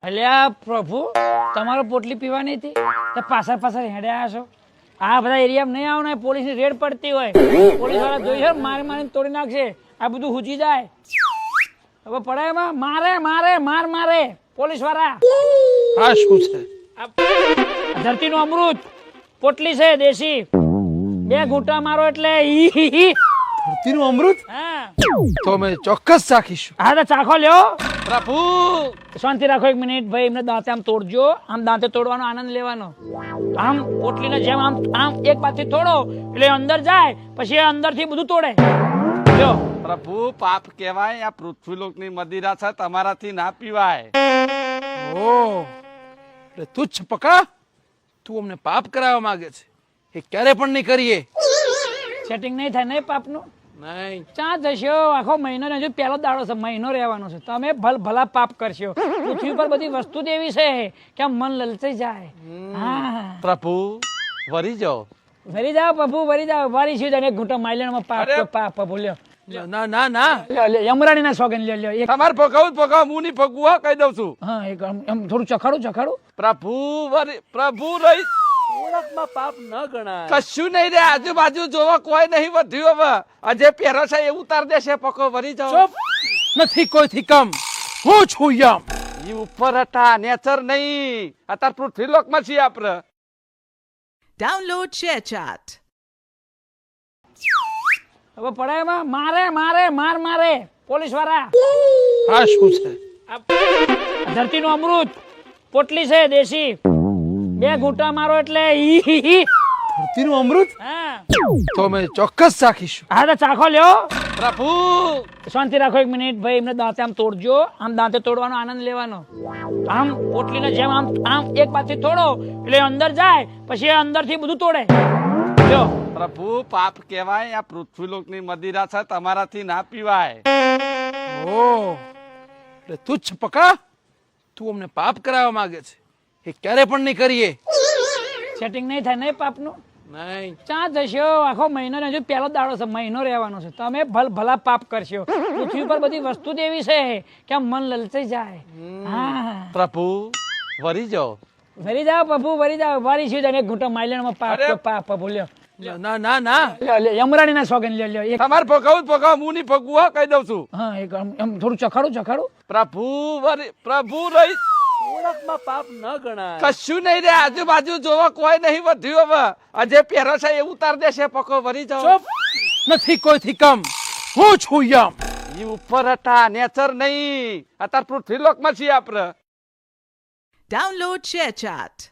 અલ્યા પ્રભુ, તમારો પોટલી પીવાની હતી તો પાછળ હેડ્યા છો. આ બધા એરિયામાં નહીં આવો ને, પોલીસની રેડ પડતી હોય, પોલીસ વાળા જોઈ છે મારીને તોડી નાખશે. આ બધું હુજી જાય. હવે પડે એમાં મારે પોલીસ વાળા. આ શું છે? ધરતીનું અમૃત પોટલી છે દેશી. 2 ઘૂંટા મારો એટલે ધરતીનું અમૃત? હા તો અમે ચોક્કસ ચાખીશું. હા તો ચાખો લ્યો. પ્રભુ શાંતિ રાખો 1 મિનિટ ભાઈ. એમને દાંતે આમ તોડજો. આમ દાંતે તોડવાનો આનંદ લેવાનો. આમ પોટલીને જેમ આમ એક બાજુથી તોડો એટલે અંદર જાય, પછી અંદર થી બધું તોડે. લ્યો. પ્રભુ પાપ કહેવાય. આ પૃથ્વીલોકની મદિરા છે, તમારાથી ના પીવાય. ઓ એટલે તુચ્છ પકા, તું અમને પાપ કરાવવા માંગે છે. એ ક્યારે પણ નહીં કરીએ. સેટિંગ નહીં થાય નહીં પાપનું. નહીં. ચા જશો આખો મહિનો ને, હજુ પહેલો દાડો છે, મહિનો રહેવાનો છે. તમે ભલા પાપ કરશો. પૃથ્વી પર બધી વસ્તુ જ એવી છે કે આમ મન લલચાઈ જાય. હા પ્રભુ વરી જાઓ. વરી જાઓ પ્રભુ, વરી જાઓ. વારી છું એક ઘૂંટો માઇલેન્ડમાં પાપ ભૂલ્યો. ના ના ના. યમરાણી ના સોગન લ્યો. એક તમારે ભગાવું હું નહીં ભગવું. હા, કહી દઉં છું. હા એક એમ થોડું ચખાડું. પ્રભુ પ્રભુ રહી ઓળખમાં પાપ ન ગણાય. કશું નહીં રે. આજુબાજુ જોવા કોઈ નહીં વધ્યું. હવે આજે પહેરો છે એ ઉતાર દેશે. પકો વરી જાઓ. ચૂપ. નથી કોઈથી કમ. હું છું યમ. ઈ ઉપર હતા, નેચર નહીં. અત્યારે પૃથ્વીલોકમાં છીએ આપણે. Download ShareChat. હવે પડે એમાં મારે પોલીસ વાળા. આ શું છે? ધરતીનું અમૃત પોટલી છે દેશી. 2 ઘૂંટા મારો એટલે ધરતીનું અમૃત? હા તો અમે ચોક્કસ ચાખીશું. હા તો ચાખો લ્યો. પ્રભુ શાંતિ રાખો 1 મિનિટ ભાઈ. એમને દાંતે આમ તોડજો. આમ દાંતે તોડવાનો આનંદ લેવાનો. આમ પોટલીને જેમ આમ એક બાજુથી તોડો એટલે અંદર જાય, પછી અંદર થી બધું તોડે. લ્યો. પ્રભુ પાપ કહેવાય. આ પૃથ્વીલોકની મદિરા છે, તમારાથી ના પીવાય. ઓ એટલે તુચ્છ પકા, તું અમને પાપ કરાવવા માંગે છે. એ ક્યારે પણ નહીં કરીએ. સેટિંગ નહીં થાય નહીં પાપનું. નહીં. ચા જશો આખો મહિનો ને, હજુ પહેલો દાડો છે, મહિનો રહેવાનો છે. તમે ભલા પાપ કરશો. પૃથ્વી પર બધી વસ્તુ જ એવી છે કે આમ મન લલચાઈ જાય. હા પ્રભુ વરી જાઓ. વરી જાઓ પ્રભુ, વરી જાઓ. વારી છું એક ઘૂંટો માઇલેન્ડમાં પાપ ભૂલ્યો. ના ના ના. યમરાણી ના સોગન લ્યો. એક તમારે ભગાવું હું નહીં ભગવું. હા, કહી દઉં છું. હા એક એમ થોડું ચખાડું. પ્રભુ રહી ઓળખમાં પાપ ન ગણાય. કશું નહીં રે. આજુબાજુ જોવા કોઈ નહીં વધ્યું. હવે આજે પહેરો છે એ ઉતાર દેશે. પકો વરી જાઓ. ચૂપ. નથી કોઈથી કમ. હું છું યમ. ઈ ઉપર હતા, નેચર નહીં. અત્યારે પૃથ્વીલોકમાં છીએ આપણે. Download ShareChat.